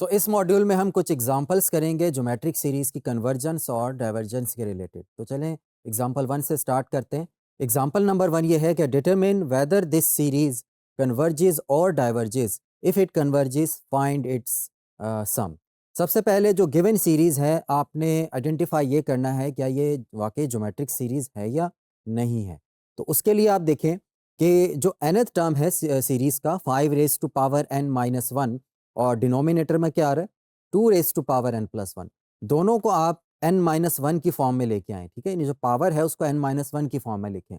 इस मॉड्यूल में हम कुछ एग्जांपल्स करेंगे ज्योमेट्रिक सीरीज की कन्वर्जेंस और डाइवर्जेंस के रिलेटेड। तो चलें एग्जांपल 1 से स्टार्ट करते हैं। एग्जांपल नंबर 1 ये है कि determine whether this series converges और diverges, if it converges find its sum. सबसे पहले जो गिवन सीरीज है आपने आइडेंटिफाई ये करना है क्या ये वाकई ज्योमेट्रिक सीरीज है या नहीं है। तो उसके लिए आप देखें कि जो nth टर्म है सीरीज का 5 raise to power n minus 1 और डिनोमिनेटर में क्या आ रहा है 2 raise to power n plus 1, दोनों को आप n माइनस 1 की फॉर्म में लेके आए। ठीक है, ये जो पावर है उसको n माइनस 1 की फॉर्म में लिखें।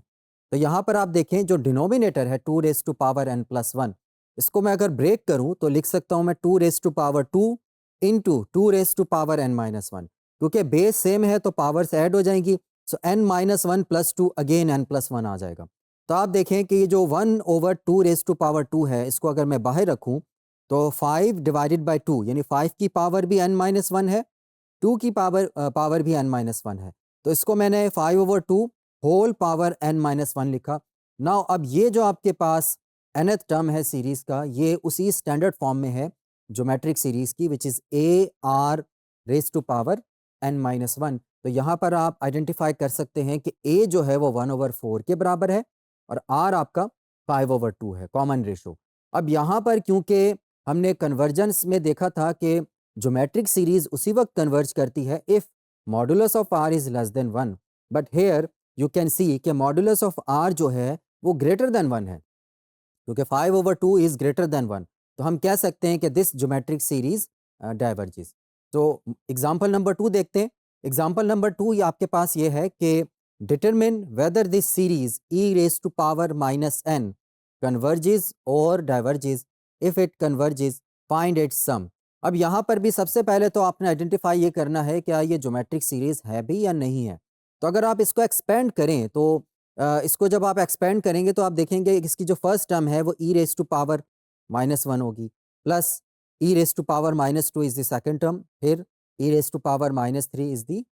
तो यहाँ पर आप देखें जो डिनोमिनेटर है 2 raise to power n plus 1, इसको मैं अगर ब्रेक करूँ तो लिख सकता हूँ मैं 2 raise to power 2 into 2 raise to power n minus 1। क्योंकि बेस सेम है तो पावर्स ऐड हो जाएंगी, सो n minus 1 plus 2 again n plus 1 आ जाएगा। तो आप देखें कि ये जो 1 ओवर 2 रेज टू पावर 2 है इसको अगर मैं बाहर रखूं तो 5 डिवाइडेड बाय 2 यानी 5 की पावर भी n माइनस 1 है, 2 की पावर भी n माइनस 1 है। तो इसको मैंने 5 over 2 whole power n minus 1 लिखा। नाउ अब ये जो आपके पास nth टर्म है सीरीज का ये उसी स्टैंडर्ड फॉर्म में है ज्योमेट्रिक सीरीज की, which is a r raise to power n minus 1। तो यहाँ पर आप आइडेंटिफाई कर सकते हैं कि a जो है वो 1 ओवर 4 के बराबर है और r आपका 5 ओवर 2 है, कॉमन रेशो। अब यहाँ पर क्योंकि हमने कन्वर्जेंस में देखा था कि ज्योमेट्रिक सीरीज उसी वक्त कन्वर्ज करती है if modulus of r is less than 1, but here you can see कि मॉडुलस ऑफ r जो है वो ग्रेटर देन 1 है, क्योंकि 5 ओवर 2 इज ग्रेटर देन 1। तो हम कह सकते हैं कि दिस ज्योमेट्रिक सीरीज डाइवर्जेस। तो एग्जांपल नंबर 2 देखते हैं। एग्जांपल नंबर 2 ये आपके पास ये है कि determine whether this series e raise to power minus n converges और diverges, if it converges find its sum. अब यहाँ पर भी सबसे पहले तो आपने आइडेंटिफाई ये करना है क्या ये ज्योमेट्रिक सीरीज है भी या नहीं है। तो अगर आप इसको एक्सपेंड करें तो इसको जब आप एक्सपेंड करेंगे तो आप देखेंगे कि इसकी जो फर्स्ट टर्म है वो e raise to power minus 1 होगी, plus e raise to power minus 2 is the second term, फिर e raise to power minus 3 is the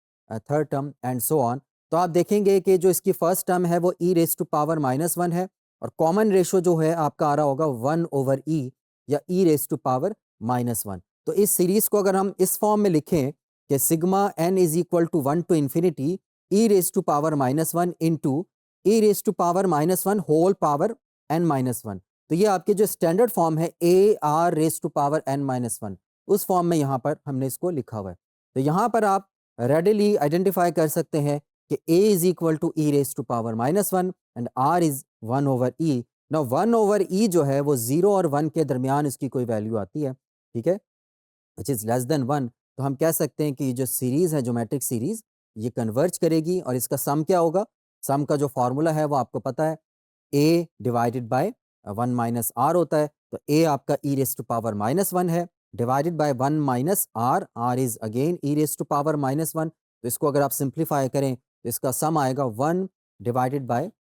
third term and so on. तो आप देखेंगे कि जो इसकी फर्स्ट टर्म है वो e raise to power minus 1 है और कॉमन रेशो जो है आपका आ रहा होगा 1 ओवर ई या ई रेज टू पावर माइनस 1। तो इस सीरीज को अगर हम इस फॉर्म में लिखें कि sigma n is equal to 1 to infinity e raise to power minus 1 into e raise to power minus 1 whole power n minus 1। तो ये आपके जो स्टैंडर्ड फॉर्म है a r raise to power n minus 1, उस form में यहाँ पर हमने इसको लिखा हुआ है। तो यहाँ पर आप रेडिली आइडेंटिफाई कर सकते हैं कि a is equal to e raise to power minus 1 and r is 1 over e. ना 1 ओवर ई जो है वो 0 और 1 के दरमियान इसकी कोई वैल्यू आती है, ठीक है, विच इज़ लेस देन 1। तो हम कह सकते हैं कि ये जो सीरीज़ है ज्योमेट्रिक सीरीज़ ये कन्वर्ज करेगी और इसका सम क्या होगा। सम का जो फार्मूला है वो आपको पता है, a divided by 1 minus r होता है। तो a आपका e raise to power minus 1 है divided by 1 minus r, r is again e raise to power minus 1। तो इसको अगर आप सिंप्लीफाई करें तो इसका सम आएगा 1 डिवाइडेड बाय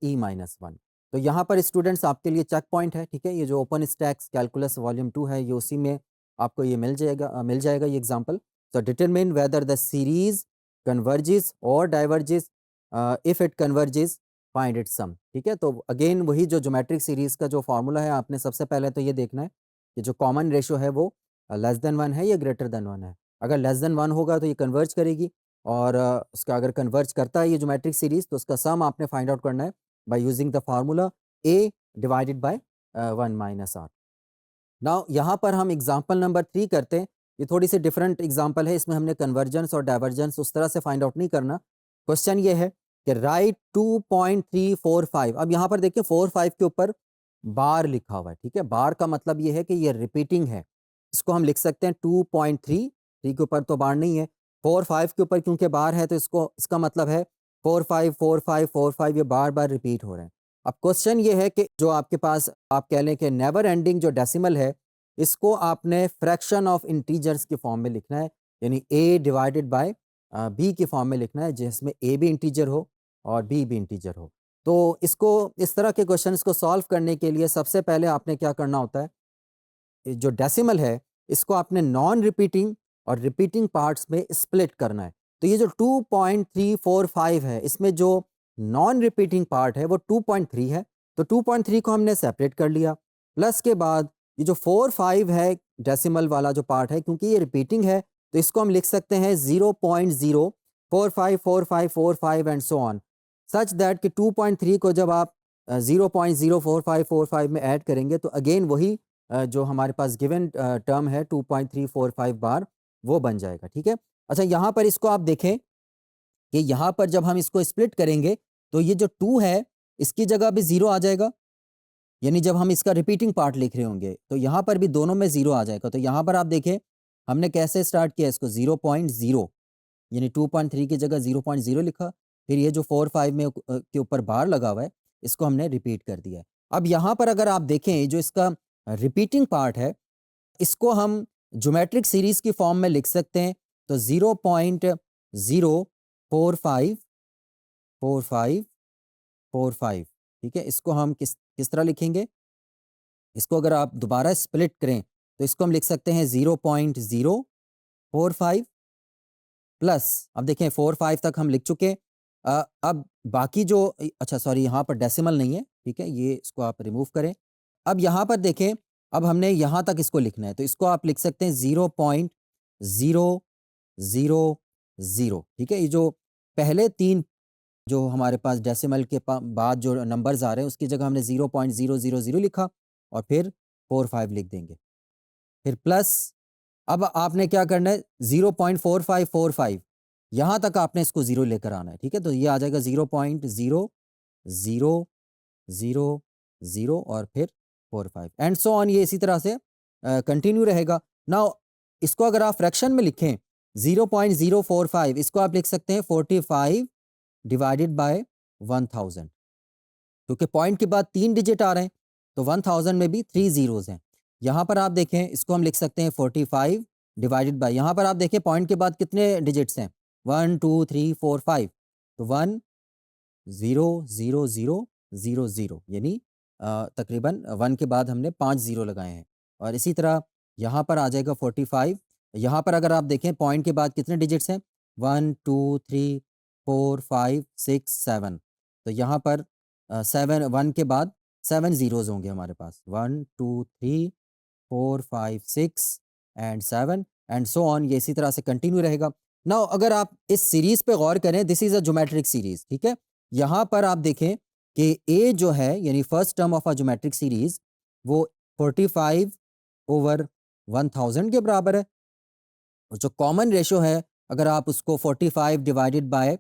ई माइनस 1। तो यहाँ पर स्टूडेंट्स आपके लिए चेक पॉइंट है, ठीक है, ये जो ओपन स्टैक्स कैलकुलस वॉल्यूम 2 है ये उसी में आपको ये मिल जाएगा ये एग्जांपल। तो determine whether the series converges और diverges, if it converges find its sum. ठीक है, तो अगेन वही जो ज्योमेट्रिक सीरीज का जो फार्मूला है आपने सबसे पहले तो ये देखना है कि जो कॉमन रेशो है वो लेस देन 1 है या ग्रेटर देन 1 है। अगर लेस देन 1 होगा तो ये कन्वर्ज करेगी और उसका अगर कन्वर्ज करता है ये ज्योमेट्रिक सीरीज तो उसका सम आपने फाइंड आउट करना है by using the formula a divided by 1 minus r. Now यहाँ पर हम एग्जांपल नंबर 3 करते हैं। ये थोड़ी सी डिफरेंट एग्जांपल है, इसमें हमने कन्वर्जेंस और डाइवर्जेंस उस तरह से फाइंड आउट नहीं करना। क्वेश्चन ये है कि राइट 2.345। अब यहाँ पर देखिए 4 5 के ऊपर बार लिखा हुआ है, ठीक है, बार का मतलब ये है कि ये रिपीटिंग है। इसको हम लिख सकते हैं 2.3, 3 के ऊपर तो बार नहीं है, 4 5 के ऊपर क्योंकि बार है तो इसको इसका मतलब है 4 5 4 5 4 5 ये बार बार रिपीट हो रहे हैं। अब क्वेश्चन ये है कि जो आपके पास आप कह लें कि नेवर एंडिंग जो डेसिमल है इसको आपने फ्रैक्शन ऑफ इंटीजर्स के फॉर्म में लिखना है, यानी a डिवाइडेड बाय b के फॉर्म में लिखना है जिसमें a भी इंटीजर हो और b भी इंटीजर हो। तो इसको इस तरह के क्वेश्चंस को सॉल्व करने के लिए सबसे पहले आपने क्या करना होता है, ये जो डेसिमल है इसको आपने नॉन रिपीटिंग और रिपीटिंग पार्ट्स में स्प्लिट करना है। तो ये जो 2.345 है इसमें जो नॉन रिपीटिंग पार्ट है वो 2.3 है, तो 2.3 को हमने सेपरेट कर लिया। प्लस के बाद ये जो 4 5 है डेसिमल वाला जो पार्ट है, क्योंकि ये रिपीटिंग है तो इसको हम लिख सकते हैं 0.0454545 and so on, such that कि 2.3 को जब आप 0.04545 में ऐड करेंगे तो अगेन वही जो हमारे पास गिवन टर्म है 2.345 बार वो बन जाएगा। ठीक है। अच्छा, यहाँ पर इसको आप देखें कि यहाँ पर जब हम इसको स्प्लिट करेंगे तो ये जो 2 है इसकी जगह भी 0 आ जाएगा, यानी जब हम इसका रिपीटिंग पार्ट लिख रहे होंगे तो यहाँ पर भी दोनों में 0 आ जाएगा। तो यहाँ पर आप देखें हमने कैसे स्टार्ट किया इसको 0.0, यानी 2.3 की जगह 0.0 लिखा, फिर ये जो 4-5 में के ऊपर बार लगा हुआ है इसको हमने रिपीट कर दिया है। अब यहाँ पर अगर आप देखें जो इसका रिपीटिंग पार्ट है इसको हम ज्योमेट्रिक सीरीज की फॉर्म में लिख सकते हैं। तो 0.0454545, ठीक है, इसको हम किस तरह लिखेंगे? इसको अगर आप दोबारा स्प्लिट करें तो इसको हम लिख सकते हैं 0.045 प्लस, अब देखें 4-5 तक हम लिख चुके हैं। अब बाकी जो अच्छा सॉरी, यहाँ पर डेसिमल नहीं है, ठीक है, ये इसको आप रिमूव करें। अब यहाँ पर देखें, अब हमने यहाँ तक इसको लिखना है तो इसको आप लिख सकते हैं 0.000, ठीक है। ये जो पहले 3 जो हमारे पास डेसिमल के बाद जो नंबर्स आ रहे हैं उसकी जगह हमने 0.000 लिखा और फिर 4-5 लिख देंगे, फिर प्लस अब आपने क्या करना है 0.4545 यहाँ तक आपने इसको 0 लेकर आना है, ठीक है। तो ये आ जाएगा 0.000 और फिर 4-5 एंड सो ऑन, ये इसी तरह से कंटिन्यू रहेगा। नाउ इसको अगर आप फ्रैक्शन में लिखें 0.045 इसको आप लिख सकते हैं 45 डिवाइडेड बाय 1000, क्योंकि पॉइंट के बाद 3 डिजिट आ रहे हैं तो 1000 में भी 3 जीरोज हैं। यहाँ पर आप देखें इसको हम लिख सकते हैं 45 डिवाइडेड बाय, यहाँ पर आप देखें पॉइंट के बाद कितने डिजिट्स हैं 1 2 3 4 5, तो 1 0 0 0 0 0, यानी तकरीबन 1 के बाद हमने 5 जीरो लगाए हैं। और इसी तरह यहाँ पर आ जाएगा 45, यहाँ पर अगर आप देखें पॉइंट के बाद कितने डिजिट्स हैं 1 2 3 4 5 6 7, तो यहाँ पर 7 1 के बाद 7 जीरोज होंगे हमारे पास 1 2 3 4 5 6 एंड 7 एंड सो ऑन, ये इसी तरह से कंटिन्यू रहेगा। नाउ अगर आप इस सीरीज पे गौर करें, this is a geometric series, ठीक है। यहाँ पर आप देखें कि ए जो है यानी first term of a geometric series वो 45 ओवर 1000 के बराबर है। और जो कॉमन रेशो है अगर आप उसको 45 डिवाइडेड बाय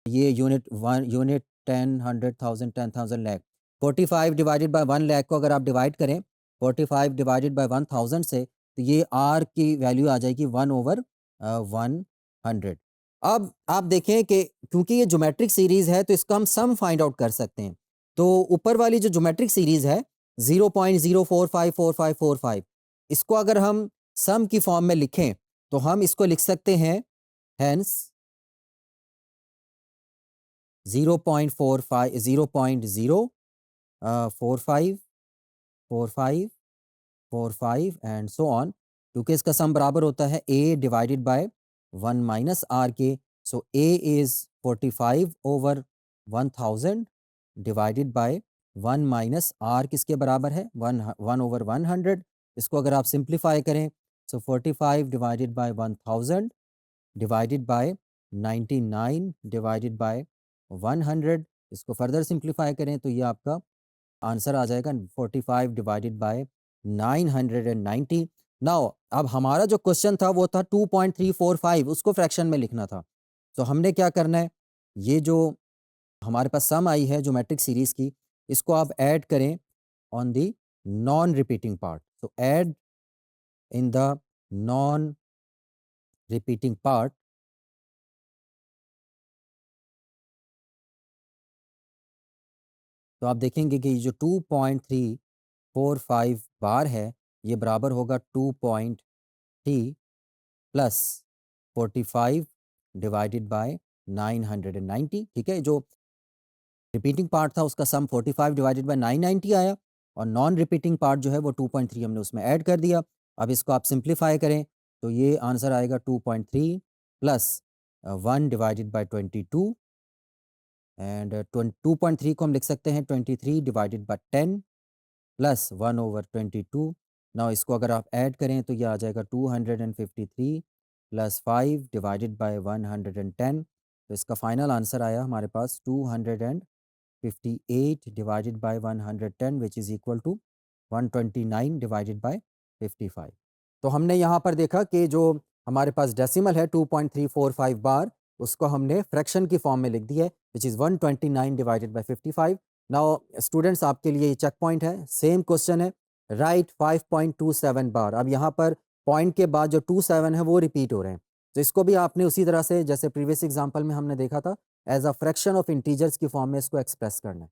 ये unit 1 unit 10 100,000 10,000 lakh, 45 divided by 1 lakh को अगर आप डिवाइड करें 45 डिवाइडेड बाय 1000 से तो ये आर की वैल्यू आ जाएगी 1 ओवर 100। अब आप देखें कि क्योंकि ये ज्योमेट्रिक सीरीज है तो इसका हम सम फाइंड आउट कर सकते हैं। तो ऊपर वाली जो ज्योमेट्रिक सीरीज है 0.0454545, इसको अगर हम सम की फॉर्म में लिखें तो हम इसको लिख सकते हैं हेंस 0.45 0.045 45 45 एंड सो ऑन, क्योंकि इसका सम बराबर होता है a divided by 1 minus r के। So a is 45 over 1000 divided by 1 minus r किसके बराबर है 1 ओवर 100। इसको अगर आप सिंप्लीफाई करें सो 45 divided by 1000 divided bye 99 divided by 100, इसको फर्दर सिंप्लीफाई करें तो ये आपका आंसर आ जाएगा 45 डिवाइडेड बाय 990। नाउ अब हमारा जो क्वेश्चन था वो था 2.345, उसको फ्रैक्शन में लिखना था। तो हमने क्या करना है, ये जो हमारे पास सम आई है ज्योमेट्रिक सीरीज की इसको आप ऐड करें on the non repeating part. तो add in the non repeating part, तो आप देखेंगे कि जो 2.345 बार है ये बराबर होगा 2.3 प्लस 45 डिवाइडेड बाय 990, ठीक है। जो रिपीटिंग पार्ट था उसका सम 45 डिवाइडेड बाय 990 आया और नॉन रिपीटिंग पार्ट जो है वो 2.3 हमने उसमें ऐड कर दिया। अब इसको आप सिंप्लीफाई करें तो ये आंसर आएगा 2.3 प्लस 1 डिवाइडेड बाय 22 एंड 2.3 को हम लिख सकते हैं 23 divided by 10 plus 1 over 22 now इसको अगर आप ऐड करें तो ये आ जाएगा 253 प्लस 5 डिवाइडेड बाय 110। तो इसका फाइनल आंसर आया हमारे पास 258 divided by 110 which is equal to 129 divided by 55। तो हमने यहाँ पर देखा कि जो हमारे पास डेसिमल है 2.345 बार, उसको हमने फ्रैक्शन की फॉर्म में लिख दी है which is 129 divided by 55। Now students आपके लिए ये चेक पॉइंट है, सेम क्वेश्चन है, राइट 5.27 बार। अब यहाँ पर पॉइंट के बाद जो 27 है वो रिपीट हो रहे हैं, तो इसको भी आपने उसी तरह से जैसे प्रीवियस एग्जांपल में हमने देखा था as a fraction of integers की फॉर्म में इसको एक्सप्रेस करना है।